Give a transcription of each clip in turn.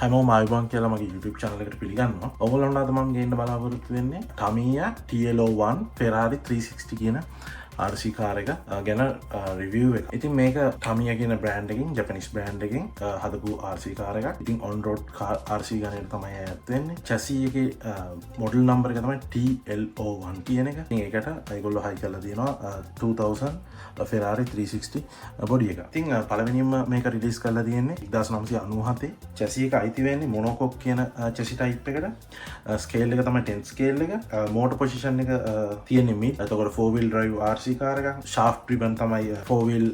හැමෝම ආයුබෝවන් කියලා මගේ YouTube channel එකට පිළිගන්නවා. ඔයගොල්ලන්ට අද මම ගේන්න බලාපොරොත්තු වෙන්නේ Tamiya TL01 Ferrari 360 කියන RC කාර් එක ගැන රිවිව් එක. ඉතින් මේක Tamiya කියන බ්‍රෑන්ඩ් එකකින් ජපනිස් බ්‍රෑන්ඩ් එකකින් හදපු RC කාර් එකක්. ඉතින් on road RC ගණයට තමයි ඇත් වෙන්නේ. chassis එකේ model number එක තමයි TL01 කියන එක. ඉතින් ඒකට ඒගොල්ලෝ හයි කරලා තියෙනවා 2000 Ferrari 360 බොඩි එක. ඉතින් පළවෙනිම මේක රිලීස් කරලා තියෙන්නේ 1997. chassis එක අයිති වෙන්නේ මොනොකොක් කියන chassis type එකට. scale එක තමයි 10 scale එක. motor position එක තියෙන්නේ mid. එතකොට 4 wheel drive RC කාර් එකක්. shaft driven තමයි 4 wheel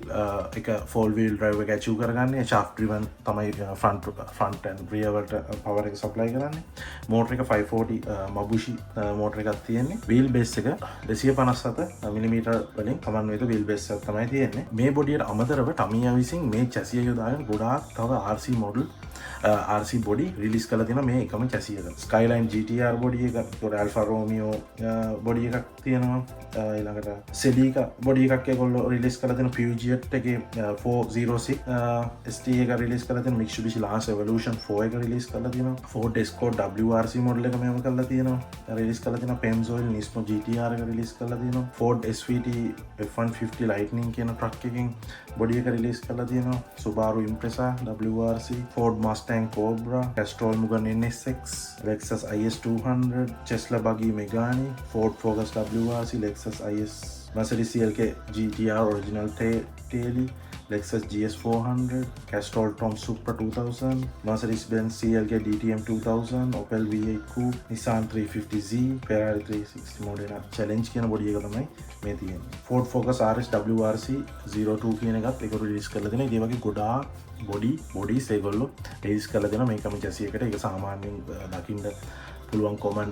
එක 4 wheel drive එක achieve කරගන්නේ. shaft driven තමයි front and rear වලට power එක supply කරන්නේ. motor එක 540 Mabushi motor එකක් තියෙන්නේ. wheel base එක 257 mm වලින් සමන්විත wheel base එකක් තමයි තියෙන්නේ. මේ බොඩියට අමතරව Tamiya විසින් මේ chassis එක යොදාගෙන ගොඩාක් තව RC model RC body release කරලා තියෙනවා මේ එකම chassis එක. Skyline GTR body එක, ඒකට Alfa Romeo body එකක් තියෙනවා. ඊළඟට Celica body එකක් ඒගොල්ලෝ release කරලා තියෙනවා. Peugeot එකේ 406 ST එක release කරලා තියෙනවා. Mitsubishi Lancer Evolution 4 එක release කරලා තියෙනවා. Ford Escort WRC model එක මේව කරලා තියෙනවා. release කරලා තියෙනවා. Pennzoil Nismo GTR එක release කරලා තියෙනවා. Ford SVT F150 Lightning කියන truck එකකින් body එක release කරලා තියෙනවා. Subaru Impreza WRC, Ford Mustang Cobra, Castrol Mugen NSX, Lexus IS200, Tesla Buggy Megane, Ford Focus WRC, Lexus IS, Mercedes CLK GTR Original Taily, Lexus GS400, Castrol Tom Supra 2000, Mercedes-Benz CLK DTM 2000, Opel V8 Coupe, Nissan 350Z, Ferrari 360 Modena Challenge කියන body එක තමයි මේ තියෙන්නේ. Ford Focus RS WRC 02 කියන එකත් ඒක release කරලා දෙනවා. ඒ වගේ ගොඩාක් බොඩිස් ඒගොල්ලෝ රිලීස් කරලා දෙනවා මේකම chassis එකට. ඒක සාමාන්‍යයෙන් දකින්න පුළුවන් කොමන්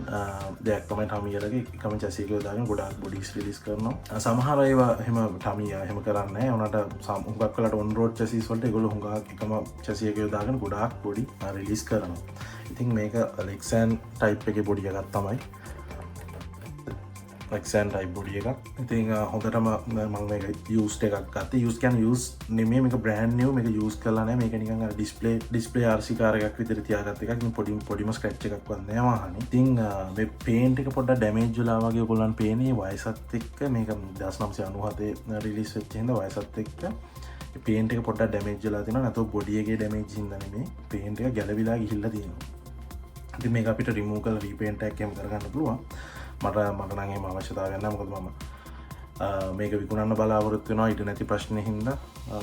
දෙයක් තමයි Tamiyalගේ එකම chassis එක දාගෙන ගොඩාක් බොඩිස් රිලීස් කරනවා. සමහර ඒවා එහෙම Tamiya එහෙම කරන්නේ නැහැ. උනට හුඟක් වෙලාට on road chassis වලට ඒගොල්ලෝ හුඟක් එකම chassis එක දාගෙන ගොඩාක් බොඩි රිලීස් කරනවා. ඉතින් මේක Lexan type එකේ බොඩි එකක් තමයි. Lexan type බොඩි එකක්. ඉතින් හොඳටම මම මේක used එකක් ගත්තා. used කියන්නේ used නෙමෙයි, මේක brand new. මේක use කරලා නැහැ. මේක නිකන් අර display RC කාර් එකක් විදිහට තියාගත්ත එකක්. ඉතින් පොඩිම scratch එකක් වත් නැහැ වාහනේ. ඉතින් මේ paint එක පොඩ්ඩක් damage වෙලා වගේ ඔයගොල්ලන් පේන්නේ වයසත් එක්ක. මේක 1997 release වෙච්ච හින්දා වයසත් එක්ක paint එක පොඩ්ඩක් damage වෙලා තියෙනවා. නැත්නම් body එකේ damage හින්දා නෙමෙයි. paint එක ගැලවිලා ගිහිල්ලා තියෙනවා. ඉතින් මේක අපිට remove කරලා repaint එකක් එහෙම කරගන්න පුළුවන්. මට නම් එහෙම අවශ්‍යතාවයක් නැහැ. මොකද මම මේක විකුණන්න බලාපොරොත්තු වෙනවා ඊට නැති ප්‍රශ්නේ හින්දා,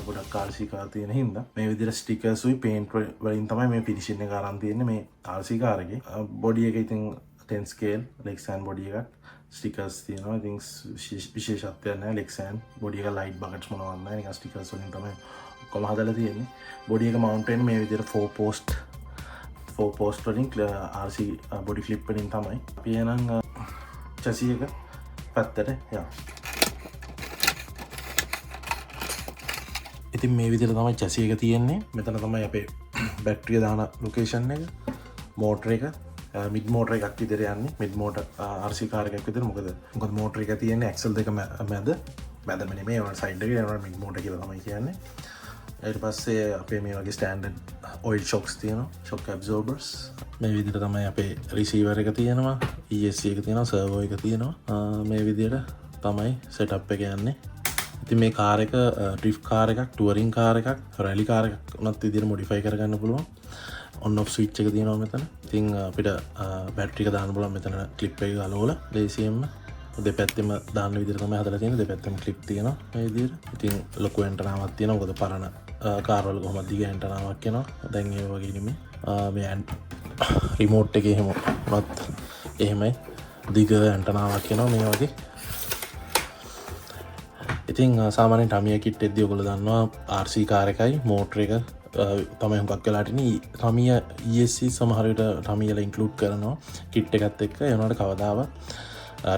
ගොඩක් RC කාර් තියෙන හින්දා. මේ විදිහට ස්ටිකර්ස් උයි paint වලින් තමයි මේ finishing එක අරන් තියෙන්නේ මේ RC කාර් එකේ. body එක ඉතින් 10 scale Lexan body එකක්. stickers තියෙනවා. ඉතින් විශේෂත්වයක් නැහැ. Lexan body එක light buckets මොනවද නැහැ. නිකන් stickers වලින් තමයි ඔක්කොම හදලා තියෙන්නේ. body එක mount වෙන්නේ මේ විදිහට 4 post වලින් RC body clip වලින් තමයි. අපි එහෙනම් chassis එක පැත්තට යනවා. ඉතින් මේ විදිහට තමයි chassis එක තියෙන්නේ. මෙතන තමයි අපේ බැටරිය දාන ලොකේෂන් එක. මෝටර එක mid motor එකක් විදිහට යන්නේ. mid motor RC කාර් එකක් විදිහට. මොකද මෝටර එක තියෙන්නේ ඇක්සල් දෙක මැදම නෙමෙයි. ඒවල සයිඩ් එකේ යනවා mid motor කියලා තමයි කියන්නේ. ඊට පස්සේ අපේ මේ වගේ ස්ටෑන්ඩඩ් oil shocks තියෙනවා. shock absorbers. මේ විදිහට තමයි අපේ receiver එක තියෙනවා. ESC එක තියෙනවා. servo එක තියෙනවා. මේ විදිහට තමයි setup එක යන්නේ. ඉතින් මේ කාර් එක drift කාර් එකක්, touring කාර් එකක්, rally කාර් එකක් උනත් විදිහට modify කරගන්න පුළුවන්. on off switch එක තියෙනවා මෙතන. ඉතින් අපිට බැටරි එක දාන්න පුළුවන් මෙතන clip එක ගලවලා ලේසියෙන්ම. දෙපැත්තෙම දාන්න විදිහට තමයි හදලා තියෙන්නේ. දෙපැත්තෙම clip තියෙනවා මේ විදිහට. ඉතින් ලොකු ඇන්ටනාවක් තියෙනවා. මොකද පරණ කාර් වල කොහොමද දිග ඇන්ටනාවක් එනවා. දැන් ඒ වගේ නෙමෙයි. මේ රිමෝට් එකේ එහෙමයි දිග ඇන්ටනාවක් එනවා මේ වගේ. ඉතින් සාමාන්‍යයෙන් Tamiya kit එකදී ඔයගොල්ලෝ දන්නවා RC කාර් එකයි මෝටර එක තමයි හුඟක් වෙලාට ඉන්නේ. Tamiya ESC සමහර විට Tamiya ලා ඉන්ක්ලූඩ් කරනවා kit එකත් එක්ක. ඒ වුණාට කවදාවත්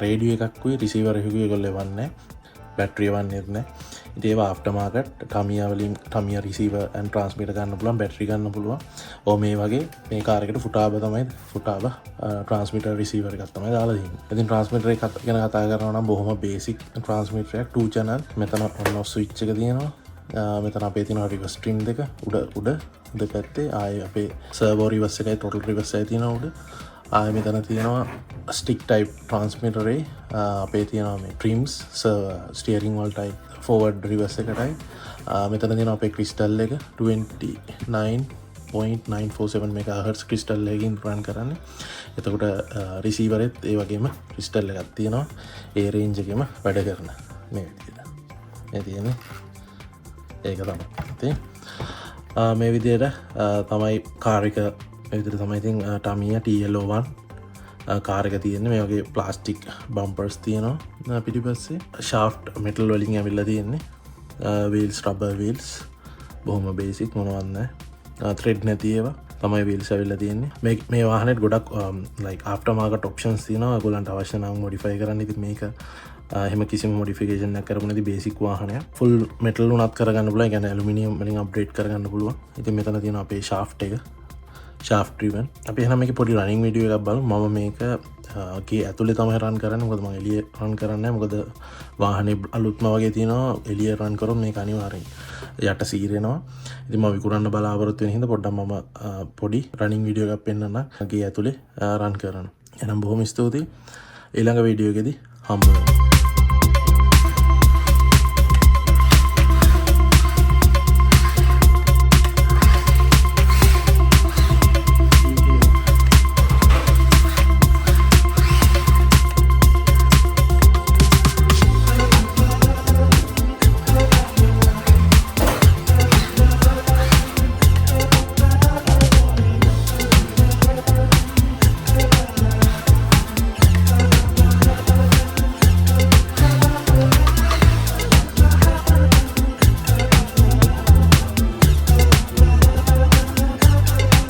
රේඩියෝ එකකුයි රිසීවර් එකකුයි ඒගොල්ලෝ එවන්නේ නැහැ. බැටරිය වන්නේත් නැහැ. ඉතින් ඒවා ආෆ්ටර් මාකට් Tamiya වලින් Tamiya receiver and transmitter ගන්න පුළුවන්, බැටරි ගන්න පුළුවන්. මේ වගේ මේ කාර් එකට Futaba transmitter receiver එකක් තමයි දාලා තියෙන්නේ. ඉතින් transmitter එක ගැන කතා කරනවා නම් බොහොම basic transmitter එකක් 2 channel. මෙතන on off switch එක තියෙනවා. මෙතන අපේ තියෙනවා reverse trim දෙක උඩ දෙපැත්තේ ආය අපේ සර්වෝ රිවර්ස් එකයි ටෝටල් රිවර්ස් එකයි තියෙනවා උඩ. ආය මෙතන තියෙනවා ස්ටික් ටයිප් ට්‍රාන්ස්මිටරේ අපේ තියෙනවා මේ ට්‍රිම්ස් ස්ටියරිං වලටයි ෆෝවර්ඩ් රිවර්ස් එකටයි. මෙතන තියෙනවා අපේ ක්‍රිස්ටල් එක 29.947 MHz ක්‍රිස්ටල් එකකින් රන් කරන්නේ. එතකොට රිසීවරෙත් ඒ වගේම ක්‍රිස්ටල් එකක් තියෙනවා ඒ රේන්ජ් එකෙම වැඩ කරන මේ විදිහට. මේ තියෙන්නේ ඒක තමයි. මේ විදිහට තමයි කාර් එක මේ විදිහට තමයි ඉතින් Tamiya TLO1 කාර් එක තියෙන්නේ. මේ වගේ ප්ලාස්ටික් බම්පර්ස් තියෙනවා පිටිපස්සේ. ෂාෆ්ට් මෙටල් වලින් ඇවිල්ලා තියෙන්නේ. වීල්ස් රබර් වීල්ස් බොහොම බේසික් මොනවත් නැහැ. ත්‍රෙඩ් නැති ඒවා තමයි වීල්ස් ඇවිල්ලා තියෙන්නේ. මේ වාහනේට ගොඩක් like after market options තියෙනවා. ඔයගොල්ලන්ට අවශ්‍ය නම් modify කරන්න. ඉතින් මේක එහෙම කිසිම මොඩිෆිකේෂන් එකක් කරපු නැති බේසික් වාහනයක්. ෆුල් මෙටල් උනත් කරගන්න පුළුවන්. ඒ කියන්නේ ඇලුමිනියම් වලින් අප්ග්‍රේඩ් කරගන්න පුළුවන්. ඉතින් මෙතන තියෙනවා අපේ ෂාෆ්ට් එක. ෂාෆ්ට් ඩ්‍රිවන්. අපි එහෙනම් මේකේ පොඩි රනින් වීඩියෝ එකක් බලමු. මම මේක ගේ ඇතුලේ තමයි රන් කරන්නේ. මොකද මම එළියේ රන් කරන්නේ නැහැ. මොකද වාහනේ අලුත්ම වගේ තියෙනවා. එළියේ රන් කරොත් මේක අනිවාර්යෙන් යට සීරෙනවා. ඉතින් මම විකුණන්න බලාපොරොත්තු වෙන හින්දා පොඩ්ඩක් මම පොඩි රනින් වීඩියෝ එකක් පෙන්නන්න ගේ ඇතුලේ රන් කරනවා. එහෙනම් බොහොම ස්තුතියි. ඊළඟ වීඩියෝ එකේදී හම්බ වෙමු.